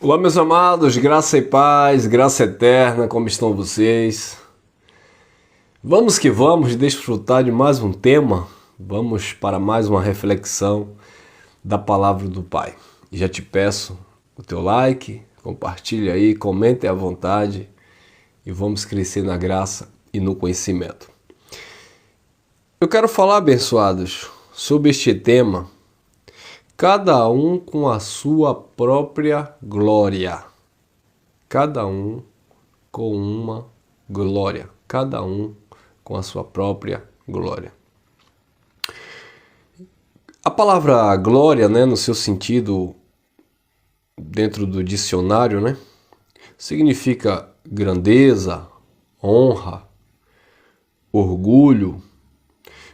Olá, meus amados, graça e paz, graça eterna, como estão vocês? Vamos que vamos desfrutar de mais um tema, vamos para mais uma reflexão da palavra do Pai. Já te peço o teu like, compartilhe aí, comente à vontade e vamos crescer na graça e no conhecimento. Eu quero falar, abençoados, sobre este tema, cada um com a sua própria glória. Cada um com uma glória. Cada um com a sua própria glória. A palavra glória, no seu sentido dentro do dicionário, significa grandeza, honra, orgulho,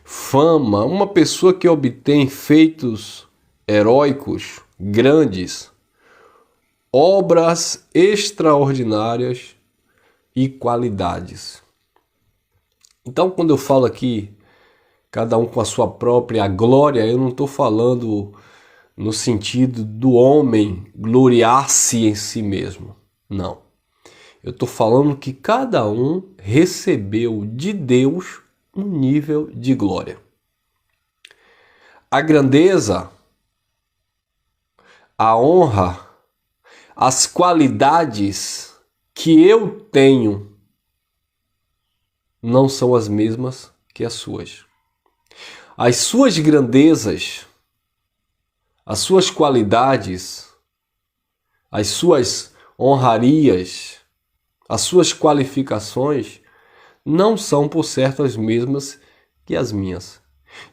fama, uma pessoa que obtém feitos heróicos, grandes, obras extraordinárias e qualidades. Então, quando eu falo aqui, cada um com a sua própria glória, eu não estou falando no sentido do homem gloriar-se em si mesmo. Não. Eu estou falando que cada um recebeu de Deus um nível de glória. A grandeza, a honra, as qualidades que eu tenho não são as mesmas que as suas. As suas grandezas, as suas qualidades, as suas honrarias, as suas qualificações não são, por certo, as mesmas que as minhas.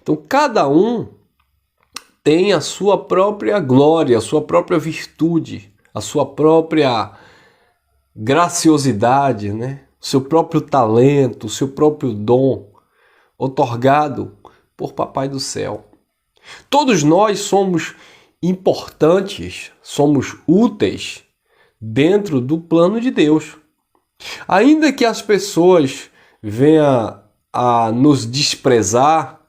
Então, cada um tem a sua própria glória, a sua própria virtude, a sua própria graciosidade, o seu próprio talento, o seu próprio dom, outorgado por Papai do Céu. Todos nós somos importantes, somos úteis dentro do plano de Deus. Ainda que as pessoas venham a nos desprezar,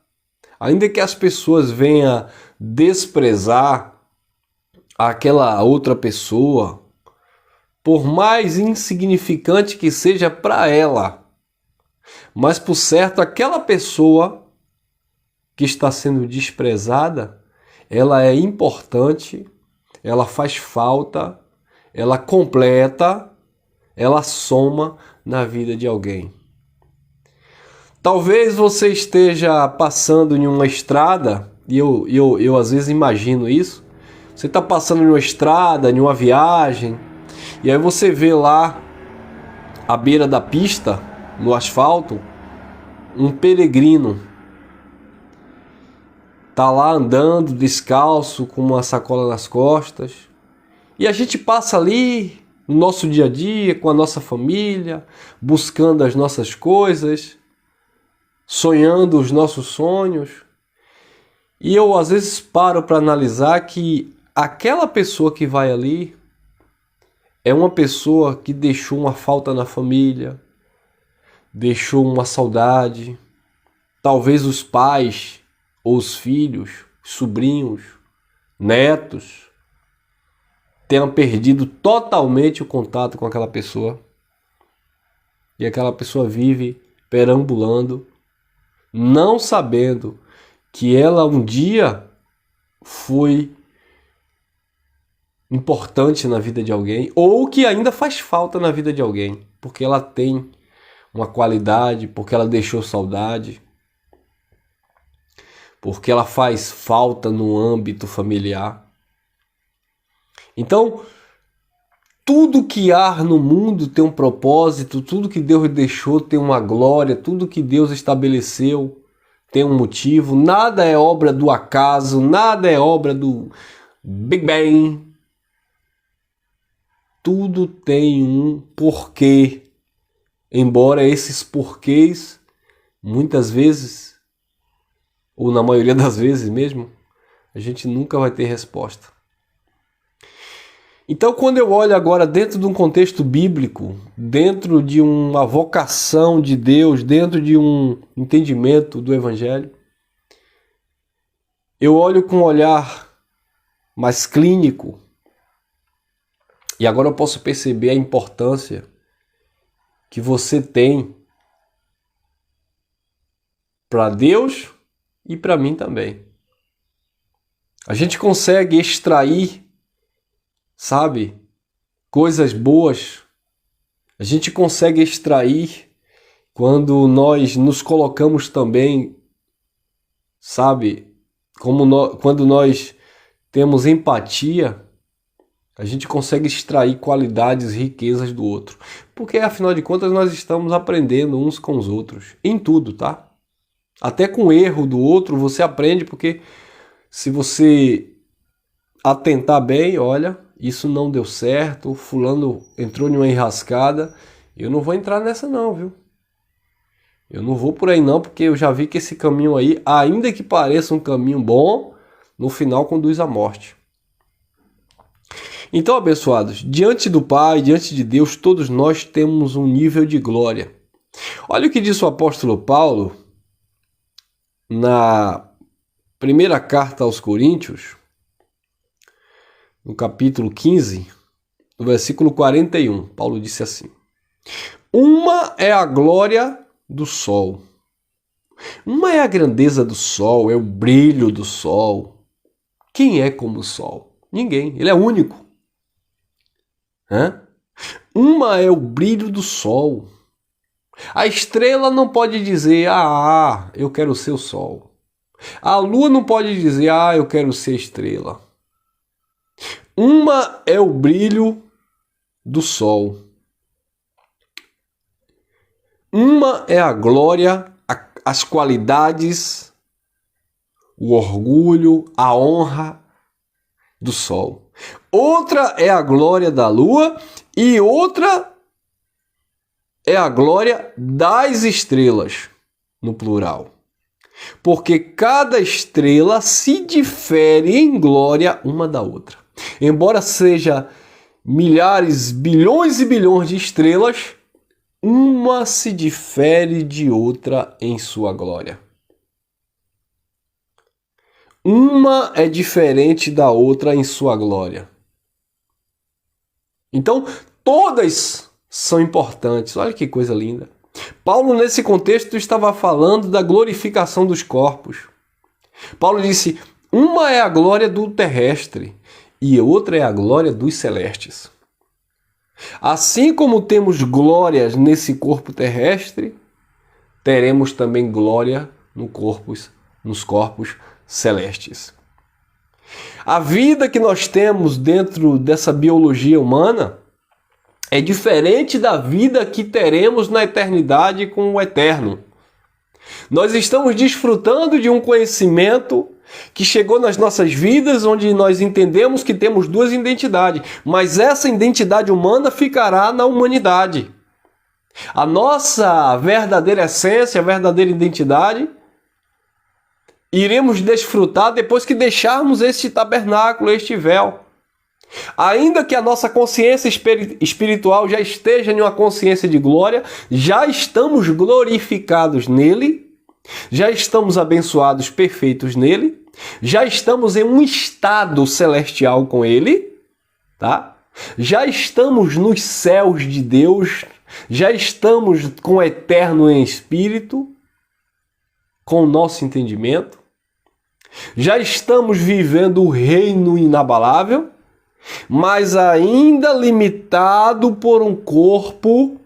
ainda que as pessoas venham desprezar aquela outra pessoa, por mais insignificante que seja para ela, mas por certo aquela pessoa que está sendo desprezada, ela é importante, ela faz falta, ela completa, ela soma na vida de alguém. Talvez você esteja passando em uma estrada, e eu às vezes imagino isso, você está passando em uma estrada, em uma viagem, e aí você vê lá, à beira da pista, no asfalto, um peregrino. Tá lá andando descalço, com uma sacola nas costas. E a gente passa ali, no nosso dia a dia, com a nossa família, buscando as nossas coisas, sonhando os nossos sonhos. E eu às vezes paro para analisar que aquela pessoa que vai ali é uma pessoa que deixou uma falta na família, deixou uma saudade. Talvez os pais ou os filhos, sobrinhos, netos tenham perdido totalmente o contato com aquela pessoa. E aquela pessoa vive perambulando, não sabendo que ela um dia foi importante na vida de alguém, ou que ainda faz falta na vida de alguém, porque ela tem uma qualidade, porque ela deixou saudade, porque ela faz falta no âmbito familiar. Então, tudo que há no mundo tem um propósito, tudo que Deus deixou tem uma glória, tudo que Deus estabeleceu tem um motivo, nada é obra do acaso, nada é obra do Big Bang. Tudo tem um porquê, embora esses porquês, muitas vezes, ou na maioria das vezes mesmo, a gente nunca vai ter resposta. Então, quando eu olho agora dentro de um contexto bíblico, dentro de uma vocação de Deus, dentro de um entendimento do Evangelho, eu olho com um olhar mais clínico, E agora eu posso perceber a importância que você tem para Deus e para mim também. A gente consegue extrair, sabe, coisas boas. A gente consegue extrair quando nós nos colocamos também, sabe, quando nós temos empatia, a gente consegue extrair qualidades e riquezas do outro. Porque, afinal de contas, nós estamos aprendendo uns com os outros. Em tudo, tá? Até com o erro do outro, você aprende, porque se você atentar bem, olha, isso não deu certo, fulano entrou em uma enrascada, eu não vou entrar nessa não, viu? Eu não vou por aí não, porque eu já vi que esse caminho aí, ainda que pareça um caminho bom, no final conduz à morte. Então, abençoados, diante do Pai, diante de Deus, todos nós temos um nível de glória. Olha o que diz o apóstolo Paulo na primeira carta aos Coríntios, no capítulo 15, no versículo 41. Paulo disse assim: uma é a glória do sol. Uma é a grandeza do sol, é o brilho do sol. Quem é como o sol? Ninguém, ele é único. Uma é o brilho do sol. A estrela não pode dizer, eu quero ser o sol. A lua não pode dizer, eu quero ser estrela. Uma é o brilho do sol. Uma é a glória, as qualidades, o orgulho, a honra do sol. Outra é a glória da lua e outra é a glória das estrelas, no plural. Porque cada estrela se difere em glória uma da outra. Embora seja milhares, bilhões e bilhões de estrelas, uma se difere de outra em sua glória. Uma é diferente da outra em sua glória. Então, todas são importantes. Olha que coisa linda. Paulo, nesse contexto, estava falando da glorificação dos corpos. Paulo disse, uma é a glória do terrestre e outra é a glória dos celestes. Assim como temos glórias nesse corpo terrestre, teremos também glória nos corpos celestes. A vida que nós temos dentro dessa biologia humana é diferente da vida que teremos na eternidade com o Eterno. Nós estamos desfrutando de um conhecimento que chegou nas nossas vidas, onde nós entendemos que temos duas identidades, mas essa identidade humana ficará na humanidade. A nossa verdadeira essência, a verdadeira identidade, iremos desfrutar depois que deixarmos este tabernáculo, este véu. Ainda que a nossa consciência espiritual já esteja em uma consciência de glória, já estamos glorificados nele, já estamos abençoados, perfeitos nele, já estamos em um estado celestial com ele, tá? Já estamos nos céus de Deus, já estamos com o Eterno em espírito, com o nosso entendimento, já estamos vivendo o reino inabalável, mas ainda limitado por um corpo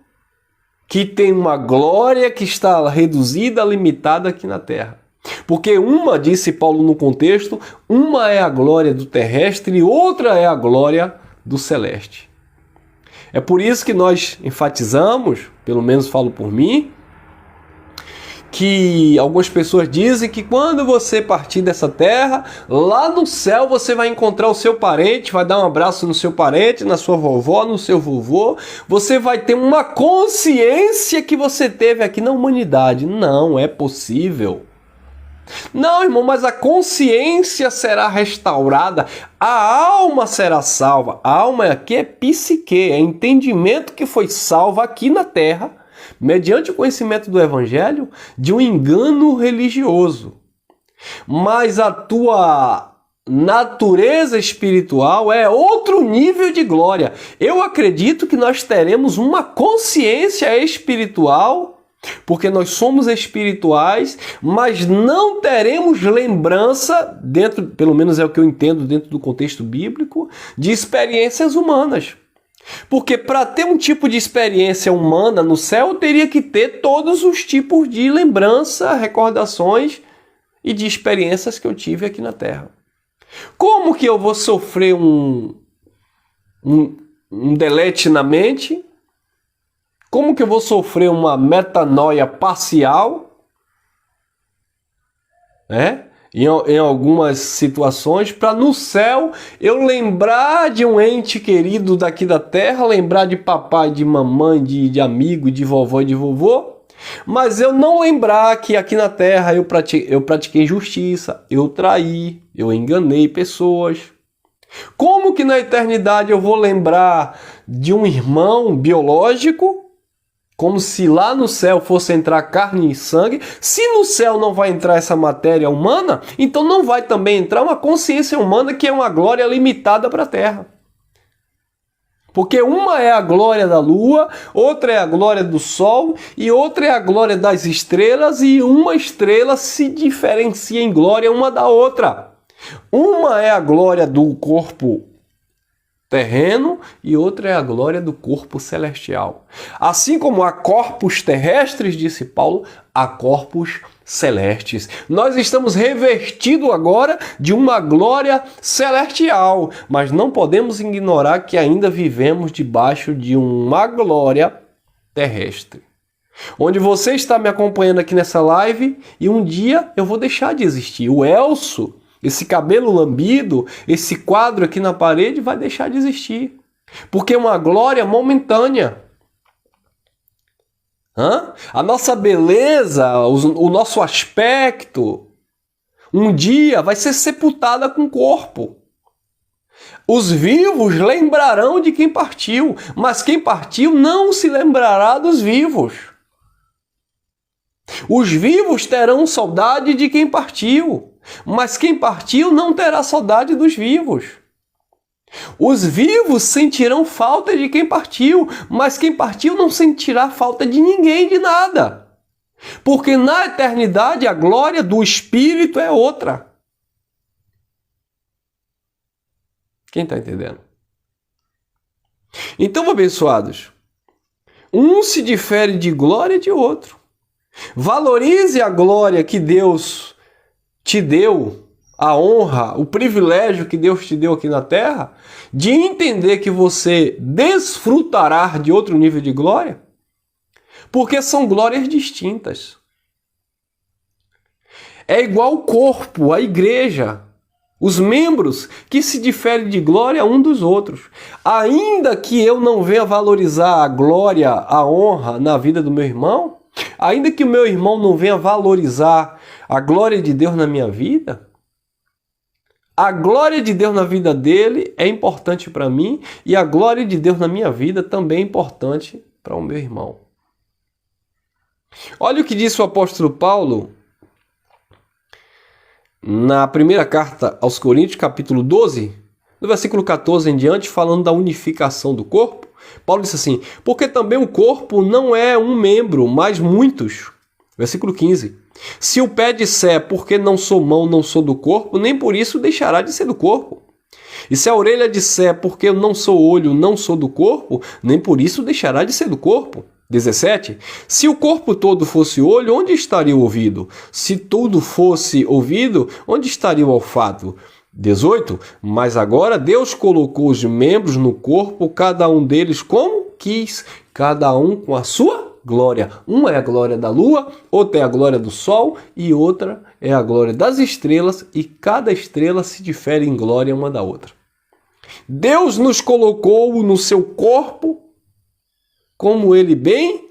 que tem uma glória que está reduzida, limitada aqui na terra. Porque uma, disse Paulo no contexto, uma é a glória do terrestre e outra é a glória do celeste. É por isso que nós enfatizamos, pelo menos falo por mim, que algumas pessoas dizem que quando você partir dessa terra, lá no céu você vai encontrar o seu parente, vai dar um abraço no seu parente, na sua vovó, no seu vovô, você vai ter uma consciência que você teve aqui na humanidade. Não é possível. Não, irmão, mas a consciência será restaurada, a alma será salva. A alma aqui é psique, é entendimento que foi salvo aqui na terra, mediante o conhecimento do Evangelho, de um engano religioso. Mas a tua natureza espiritual é outro nível de glória. Eu acredito que nós teremos uma consciência espiritual, porque nós somos espirituais, mas não teremos lembrança, dentro, pelo menos é o que eu entendo dentro do contexto bíblico, de experiências humanas. Porque para ter um tipo de experiência humana no céu, eu teria que ter todos os tipos de lembrança, recordações e de experiências que eu tive aqui na Terra. Como que eu vou sofrer um delete na mente? Como que eu vou sofrer uma metanoia parcial? Em algumas situações, para no céu eu lembrar de um ente querido daqui da terra, lembrar de papai, de mamãe, de amigo, de vovó e de vovô, mas eu não lembrar que aqui na terra eu pratiquei injustiça, eu traí, eu enganei pessoas. Como que na eternidade eu vou lembrar de um irmão biológico, como se lá no céu fosse entrar carne e sangue? Se no céu não vai entrar essa matéria humana, então não vai também entrar uma consciência humana, que é uma glória limitada para a terra. Porque uma é a glória da lua, outra é a glória do sol e outra é a glória das estrelas, e uma estrela se diferencia em glória uma da outra. Uma é a glória do corpo terreno e outra é a glória do corpo celestial. Assim como há corpos terrestres, disse Paulo, há corpos celestes. Nós estamos revestidos agora de uma glória celestial, mas não podemos ignorar que ainda vivemos debaixo de uma glória terrestre. Onde você está me acompanhando aqui nessa live, e um dia eu vou deixar de existir. O Elso, esse cabelo lambido, esse quadro aqui na parede vai deixar de existir. Porque é uma glória momentânea. A nossa beleza, o nosso aspecto, um dia vai ser sepultada com o corpo. Os vivos lembrarão de quem partiu, mas quem partiu não se lembrará dos vivos. Os vivos terão saudade de quem partiu, mas quem partiu não terá saudade dos vivos. Os vivos sentirão falta de quem partiu, mas quem partiu não sentirá falta de ninguém, de nada. Porque na eternidade a glória do Espírito é outra. Quem está entendendo? Então, abençoados, um se difere de glória de outro. Valorize a glória que Deus te deu, a honra, o privilégio que Deus te deu aqui na terra, de entender que você desfrutará de outro nível de glória, porque são glórias distintas. É igual o corpo, a igreja, os membros que se diferem de glória um dos outros. Ainda que eu não venha valorizar a glória, a honra na vida do meu irmão, ainda que o meu irmão não venha valorizar a glória de Deus na minha vida, a glória de Deus na vida dele é importante para mim, e a glória de Deus na minha vida também é importante para o meu irmão. Olha o que disse o apóstolo Paulo na primeira carta aos Coríntios, capítulo 12, no versículo 14 em diante, falando da unificação do corpo. Paulo disse assim: porque também o corpo não é um membro, mas muitos. Versículo 15. Se o pé disser, porque não sou mão, não sou do corpo, nem por isso deixará de ser do corpo. E se a orelha disser, porque eu não sou olho, não sou do corpo, nem por isso deixará de ser do corpo. 17. Se o corpo todo fosse olho, onde estaria o ouvido? Se tudo fosse ouvido, onde estaria o olfato? 18. Mas agora Deus colocou os membros no corpo, cada um deles como quis, cada um com a sua glória. Uma é a glória da lua, outra é a glória do sol e outra é a glória das estrelas, e cada estrela se difere em glória uma da outra. Deus nos colocou no seu corpo como Ele bem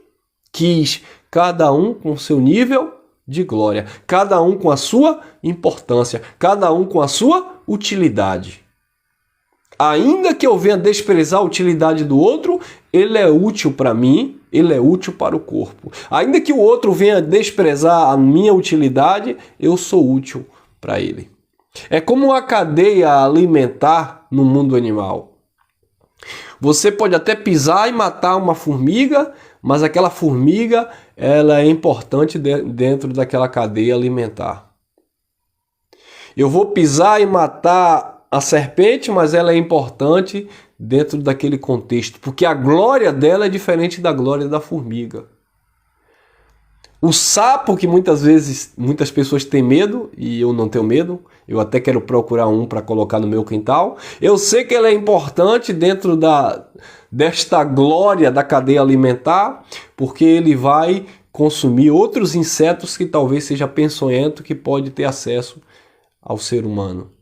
quis, cada um com seu nível de glória, cada um com a sua importância, cada um com a sua utilidade. Ainda que eu venha desprezar a utilidade do outro, ele é útil para mim, ele é útil para o corpo. Ainda que o outro venha desprezar a minha utilidade, eu sou útil para ele. É como a cadeia alimentar no mundo animal. Você pode até pisar e matar uma formiga, mas aquela formiga ela é importante dentro daquela cadeia alimentar. Eu vou pisar e matar a serpente, mas ela é importante dentro daquele contexto, porque a glória dela é diferente da glória da formiga. O sapo, que muitas pessoas têm medo, e eu não tenho medo, eu até quero procurar um para colocar no meu quintal. Eu sei que ele é importante dentro desta glória da cadeia alimentar, porque ele vai consumir outros insetos que talvez seja peçonhento, que pode ter acesso ao ser humano.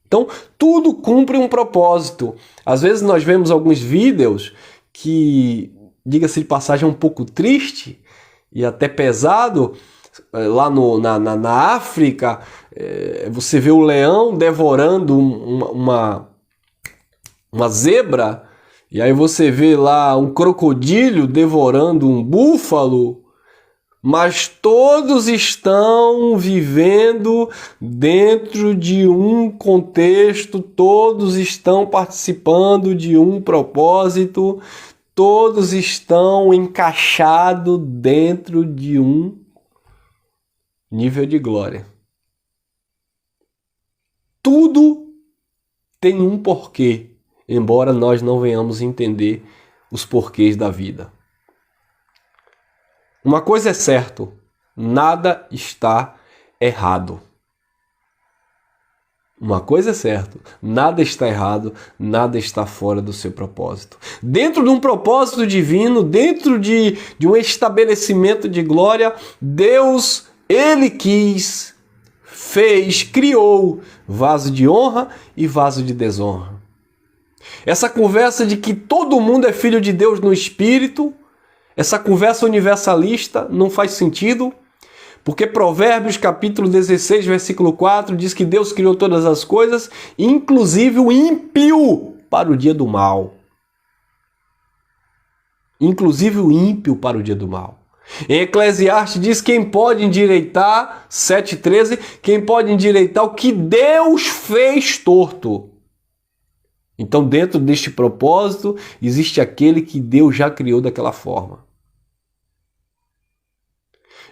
Então, tudo cumpre um propósito. Às vezes nós vemos alguns vídeos que, diga-se de passagem, é um pouco triste e até pesado. Lá na África, você vê o leão devorando uma zebra, e aí você vê lá um crocodilo devorando um búfalo, mas todos estão vivendo dentro de um contexto, todos estão participando de um propósito, todos estão encaixados dentro de um nível de glória. Tudo tem um porquê, embora nós não venhamos entender os porquês da vida. Uma coisa é certa, nada está errado. Uma coisa é certa, nada está errado, nada está fora do seu propósito. Dentro de um propósito divino, dentro de um estabelecimento de glória, Deus, Ele quis, fez, criou vaso de honra e vaso de desonra. Essa conversa de que todo mundo é filho de Deus no Espírito, essa conversa universalista não faz sentido, porque Provérbios capítulo 16, versículo 4 diz que Deus criou todas as coisas, inclusive o ímpio para o dia do mal. Inclusive o ímpio para o dia do mal. Em Eclesiastes diz quem pode endireitar, 7,13, quem pode endireitar o que Deus fez torto. Então, dentro deste propósito, existe aquele que Deus já criou daquela forma.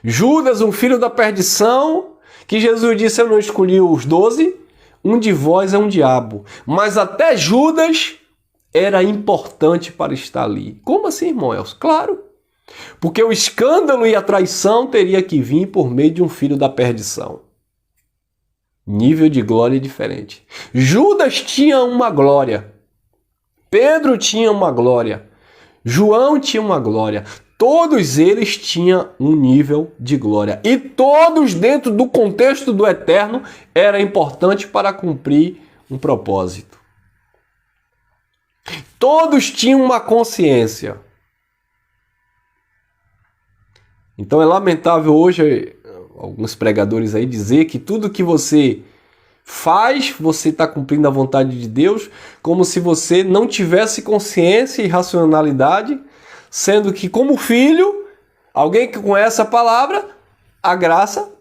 Judas, um filho da perdição, que Jesus disse, eu não escolhi os 12, um de vós é um diabo. Mas até Judas era importante para estar ali. Como assim, irmão Elcio? Claro, porque o escândalo e a traição teria que vir por meio de um filho da perdição. Nível de glória diferente. Judas tinha uma glória. Pedro tinha uma glória. João tinha uma glória. Todos eles tinham um nível de glória. E todos dentro do contexto do eterno era importante para cumprir um propósito. Todos tinham uma consciência. Então é lamentável hoje alguns pregadores aí dizer que tudo que você faz, você está cumprindo a vontade de Deus, como se você não tivesse consciência e racionalidade, sendo que como filho, alguém que conhece a palavra, a graça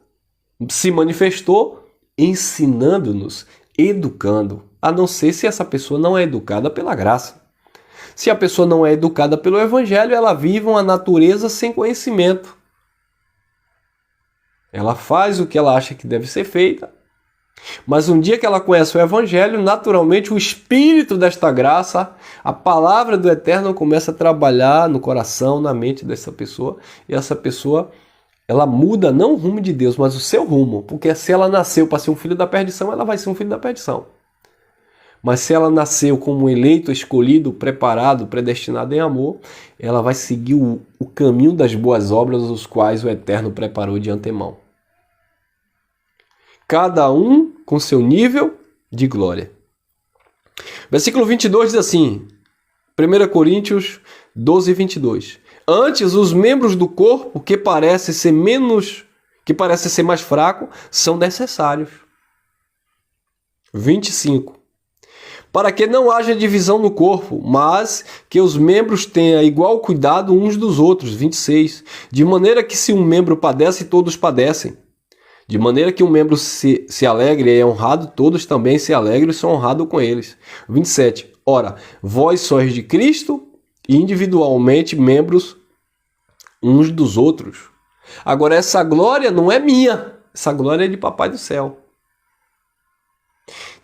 se manifestou ensinando-nos, educando, a não ser se essa pessoa não é educada pela graça. Se a pessoa não é educada pelo evangelho, ela vive uma natureza sem conhecimento. Ela faz o que ela acha que deve ser feita, mas um dia que ela conhece o evangelho, naturalmente o espírito desta graça, a palavra do eterno começa a trabalhar no coração, na mente dessa pessoa, e essa pessoa, ela muda não o rumo de Deus, mas o seu rumo, porque se ela nasceu para ser um filho da perdição, ela vai ser um filho da perdição. Mas se ela nasceu como eleito, escolhido, preparado, predestinado em amor, ela vai seguir o caminho das boas obras, os quais o eterno preparou de antemão. Cada um com seu nível de glória. Versículo 22 diz assim, 1 Coríntios 12, 22. Antes, os membros do corpo que parecem ser mais fracos, são necessários. 25. Para que não haja divisão no corpo, mas que os membros tenham igual cuidado uns dos outros. 26. De maneira que se um membro padece, todos padecem. De maneira que um membro se alegre e é honrado, todos também se alegram e são honrados com eles. 27. Ora, vós sois de Cristo e individualmente membros uns dos outros. Agora, essa glória não é minha, essa glória é de Papai do Céu.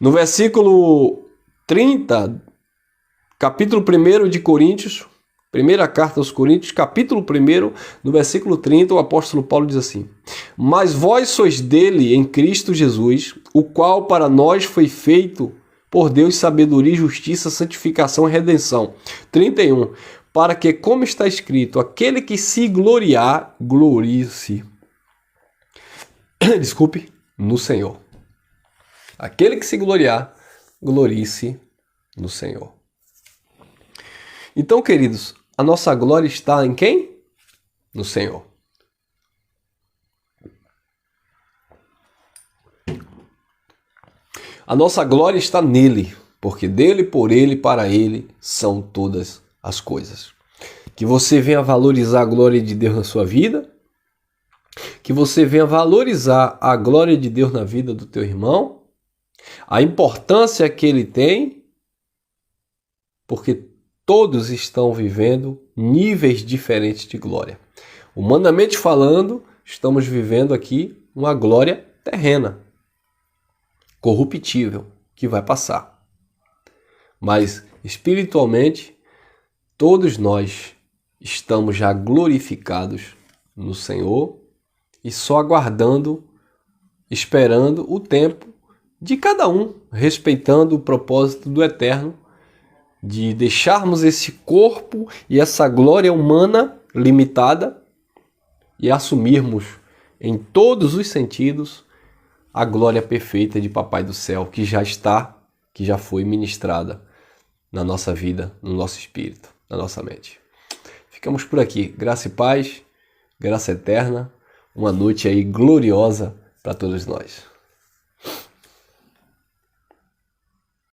No versículo 30, capítulo 1 de Coríntios, primeira carta aos Coríntios, capítulo 1, no versículo 30, o apóstolo Paulo diz assim: Mas vós sois dele em Cristo Jesus, o qual para nós foi feito por Deus sabedoria, justiça, santificação e redenção. 31. Para que, como está escrito, aquele que se gloriar, glorie-se. Desculpe, no Senhor. Aquele que se gloriar, glorie-se no Senhor. Então, queridos, a nossa glória está em quem? No Senhor. A nossa glória está nele, porque dele, por ele, para ele são todas as coisas. Que você venha valorizar a glória de Deus na sua vida, que você venha valorizar a glória de Deus na vida do teu irmão, a importância que ele tem, porque todos estão vivendo níveis diferentes de glória. Humanamente falando, estamos vivendo aqui uma glória terrena, corruptível, que vai passar. Mas espiritualmente, todos nós estamos já glorificados no Senhor e só aguardando, esperando o tempo de cada um, respeitando o propósito do Eterno, de deixarmos esse corpo e essa glória humana limitada e assumirmos em todos os sentidos a glória perfeita de Papai do Céu, que já está, que já foi ministrada na nossa vida, no nosso espírito, na nossa mente. Ficamos por aqui. Graça e paz, graça eterna, uma noite aí gloriosa para todos nós.